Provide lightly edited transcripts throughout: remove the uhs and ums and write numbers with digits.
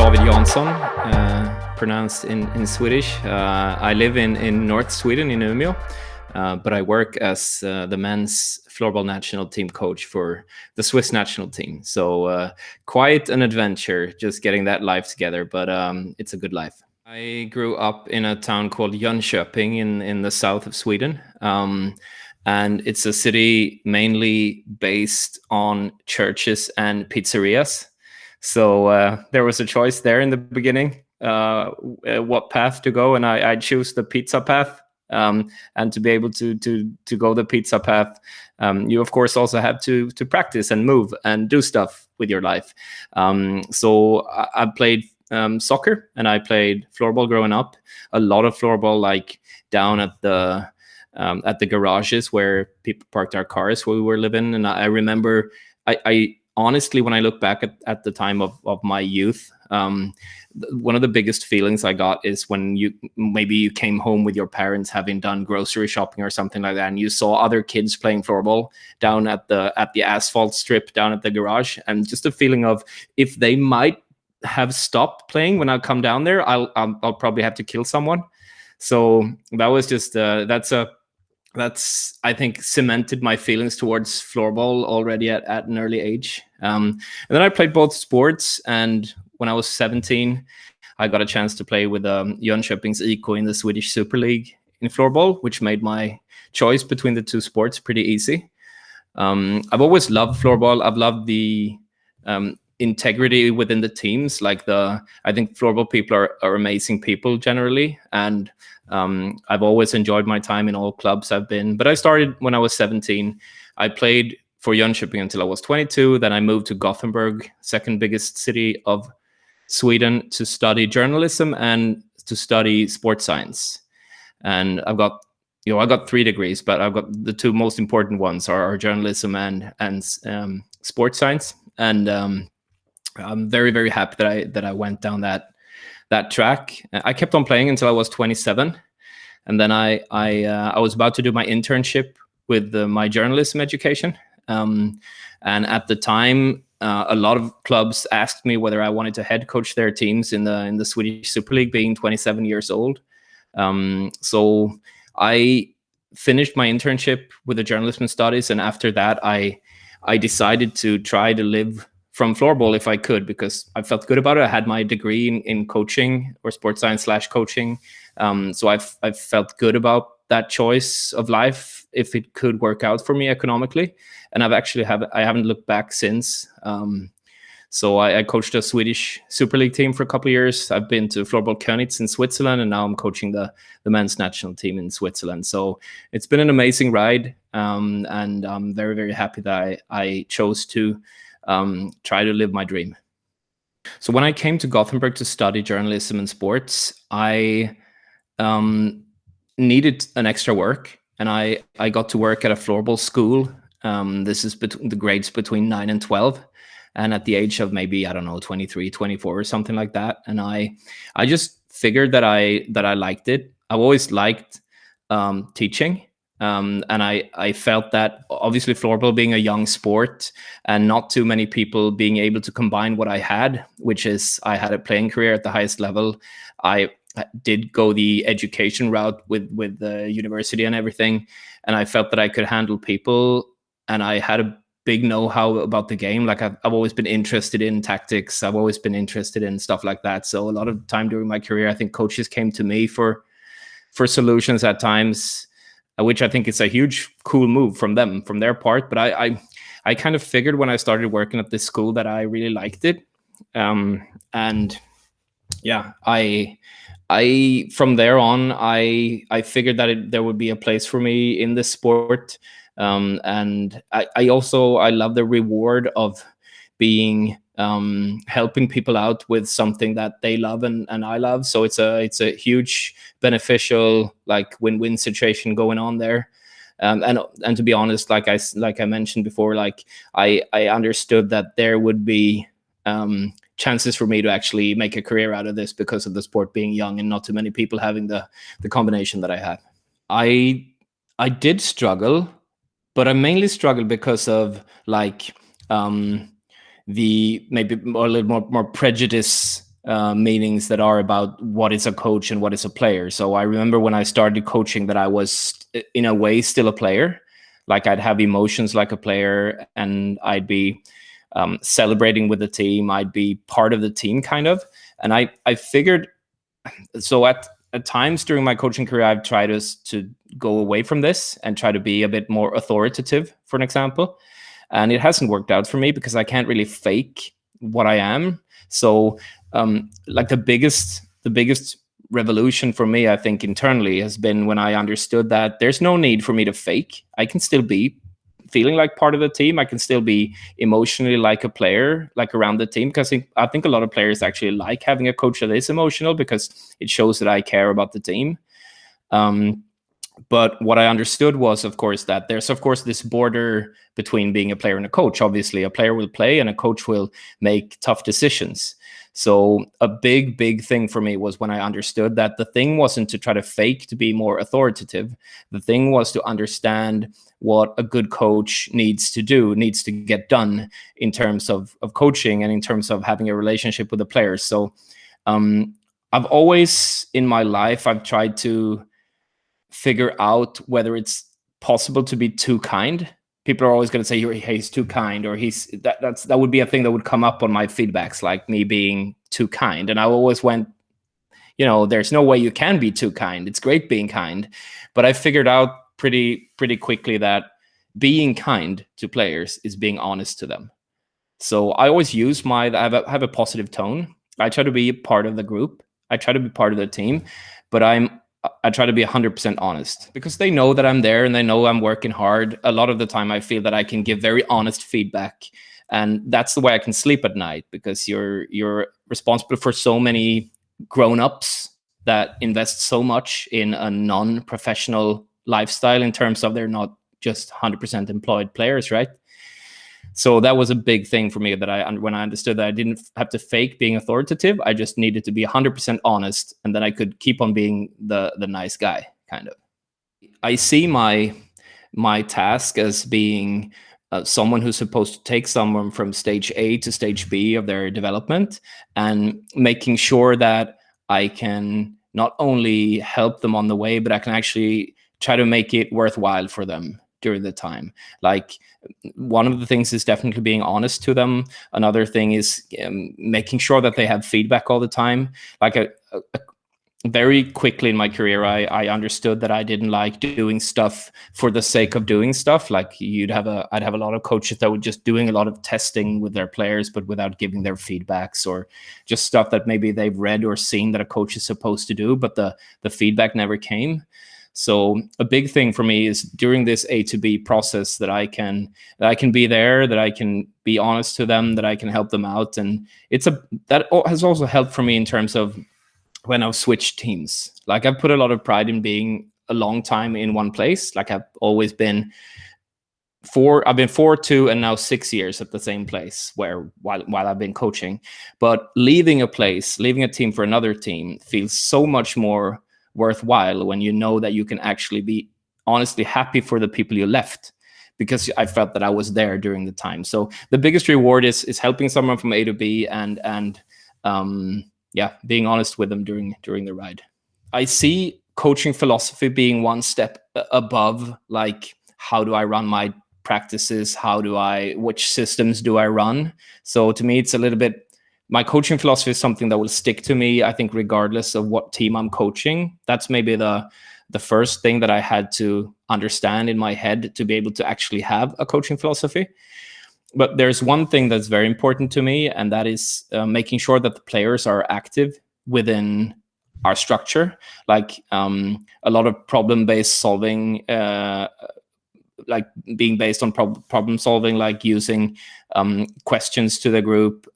David Jansson, pronounced in Swedish. I live in North Sweden, in Umeå, but I work as the men's floorball national team coach for the Swiss national team. So quite an adventure just getting that life together, but it's a good life. I grew up in a town called Jönköping in the south of Sweden. And it's a city mainly based on churches and pizzerias. So there was a choice there in the beginning, what path to go, and I choose the pizza path. And to be able to go the pizza path, you of course also have to practice and move and do stuff with your life. So I played soccer and I played floorball growing up. A lot of floorball, like down at the garages where people parked our cars where we were living. And I remember, I honestly, when I look back at the time of my youth, one of the biggest feelings I got is when you came home with your parents having done grocery shopping or something like that, and you saw other kids playing floorball down at the asphalt strip down at the garage, and just a feeling of, if they might have stopped playing when I come down there, I'll probably have to kill someone. So that was just that's I think cemented my feelings towards floorball already at an early age. And then I played both sports, and when I was 17, I got a chance to play with Jönköpings IK in the Swedish Super League in floorball, which made my choice between the two sports pretty easy. I've always loved floorball. I've loved the integrity within the teams. I think floorball people are amazing people generally, and I've always enjoyed my time in all clubs I've been. But I started when I was 17. I played for Jönköping until I was 22. Then I moved to Gothenburg, second biggest city of Sweden, to study journalism and to study sports science. And I got 3 degrees, but I've got the 2 most important ones are journalism and sports science. And I'm very, very happy that I went down that track. I kept on playing until I was 27, and then I was about to do my internship with my journalism education. And at the time, a lot of clubs asked me whether I wanted to head coach their teams in the Swedish Super League, being 27 years old. So I finished my internship with the journalism studies, and after that, I decided to try to live from floorball if I could, because I felt good about it. I had my degree in coaching, or sports science / coaching. So I felt good about that choice of life if it could work out for me economically. And I haven't looked back since. So I coached a Swedish Super League team for a couple of years. I've been to Floorball Könitz in Switzerland, and now I'm coaching the men's national team in Switzerland. So it's been an amazing ride. And I'm very, very happy that I chose to try to live my dream. So when I came to Gothenburg to study journalism and sports, I needed an extra work, and I got to work at a floorball school. This is the grades between 9 and 12. And at the age of maybe, I don't know, 23, 24 or something like that. And I just figured that I liked it. I've always liked teaching. And I felt that obviously floorball being a young sport and not too many people being able to combine what I had, which is I had a playing career at the highest level. I did go the education route with the university and everything. And I felt that I could handle people, and I had a big know-how about the game. Like I've always been interested in tactics. I've always been interested in stuff like that. So a lot of time during my career, I think coaches came to me for solutions at times, which I think is a huge, cool move from their part. But I kind of figured when I started working at this school that I really liked it. And yeah, I from there on, I figured that there would be a place for me in this sport. And I love the reward of being helping people out with something that they love and I love. So it's a huge beneficial, like, win-win situation going on there. And to be honest, like I mentioned before, like I understood that there would be chances for me to actually make a career out of this because of the sport being young and not too many people having the combination that I had. I did struggle, but I mainly struggled because of like the maybe a little more prejudice meanings that are about what is a coach and what is a player. So I remember when I started coaching that I was in a way still a player. Like I'd have emotions like a player, and I'd be celebrating with the team. I'd be part of the team kind of. And I figured, so at times during my coaching career, I've tried to go away from this and try to be a bit more authoritative, for an example. And it hasn't worked out for me because I can't really fake what I am. So like the biggest revolution for me, I think, internally has been when I understood that there's no need for me to fake. I can still be feeling like part of the team. I can still be emotionally like a player, like around the team, because I think a lot of players actually like having a coach that is emotional because it shows that I care about the team. But what I understood was, of course, that there's, of course, this border between being a player and a coach. Obviously, a player will play and a coach will make tough decisions. So a big thing for me was when I understood that the thing wasn't to try to fake to be more authoritative. The thing was to understand what a good coach needs to do, needs to get done in terms of coaching and in terms of having a relationship with the players. So I've always in my life, I've tried to figure out whether it's possible to be too kind. People are always going to say he's too kind, or that would be a thing that would come up on my feedbacks, like me being too kind. And I always went, there's no way you can be too kind. It's great being kind. But I figured out pretty quickly that being kind to players is being honest to them. So I always use I have a positive tone. I try to be part of the group. I try to be part of the team, but I try to be 100% honest because they know that I'm there and they know I'm working hard. A lot of the time I feel that I can give very honest feedback, and that's the way I can sleep at night, because you're responsible for so many grown-ups that invest so much in a non-professional lifestyle in terms of they're not just 100% employed players, right? So that was a big thing for me, that when I understood that I didn't have to fake being authoritative, I just needed to be 100% honest, and then I could keep on being the nice guy, kind of. I see my task as being someone who's supposed to take someone from stage A to stage B of their development, and making sure that I can not only help them on the way, but I can actually try to make it worthwhile for them during the time. Like, one of the things is definitely being honest to them. Another thing is making sure that they have feedback all the time. Like very quickly in my career, I understood that I didn't like doing stuff for the sake of doing stuff. Like I'd have a lot of coaches that were just doing a lot of testing with their players, but without giving their feedbacks, or just stuff that maybe they've read or seen that a coach is supposed to do, but the feedback never came. So a big thing for me is during this A to B process that I can be there, that I can be honest to them, that I can help them out. And that has also helped for me in terms of when I've switched teams. Like, I've put a lot of pride in being a long time in one place. Like, I've always been I've been 4, 2, and now 6 years at the same place while I've been coaching. But leaving a team for another team feels so much more worthwhile when you know that you can actually be honestly happy for the people you left, because I felt that I was there during the time. So the biggest reward is helping someone from A to B, and being honest with them during the ride. I see coaching philosophy being one step above, like, how do I run my practices? Which systems do I run? So to me, it's a little bit, my coaching philosophy is something that will stick to me, I think, regardless of what team I'm coaching. That's maybe the first thing that I had to understand in my head to be able to actually have a coaching philosophy. But there's one thing that's very important to me, and that is making sure that the players are active within our structure. Like a lot of problem-based solving, like being based on problem solving, like using questions to the group,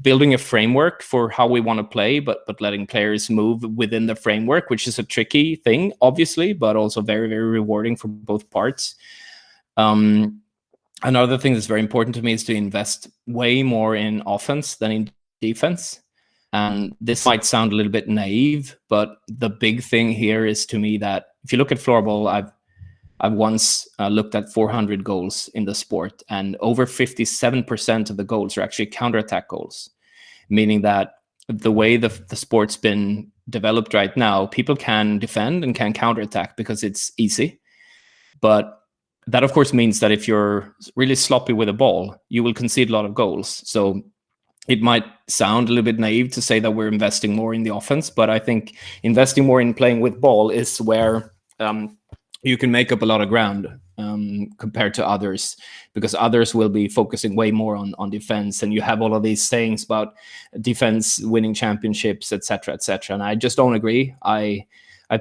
building a framework for how we want to play, but letting players move within the framework, which is a tricky thing, obviously, but also very, very rewarding for both parts. Another thing that's very important to me is to invest way more in offense than in defense. And this might sound a little bit naive, but the big thing here is, to me, that if you look at floorball, I've once looked at 400 goals in the sport, and over 57% of the goals are actually counterattack goals. meaning that the way the sport's been developed right now, people can defend and can counterattack because it's easy. But that, of course, means that if you're really sloppy with a ball, you will concede a lot of goals. So it might sound a little bit naive to say that we're investing more in the offense, but I think investing more in playing with ball is where you can make up a lot of ground compared to others, because others will be focusing way more on defense, and you have all of these sayings about defense winning championships, etc., etc. And I just don't agree. I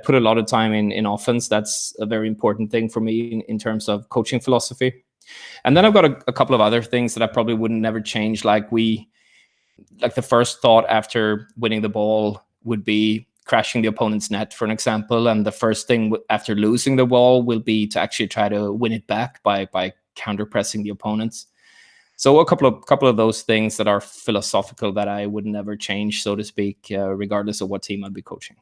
put a lot of time in offense. That's a very important thing for me in terms of coaching philosophy. And then I've got a couple of other things that I probably wouldn't never change. Like the first thought after winning the ball would be crashing the opponent's net, for an example. And the first thing after losing the ball will be to actually try to win it back by counter pressing the opponents. So a couple of those things that are philosophical that I would never change, so to speak, regardless of what team I'd be coaching.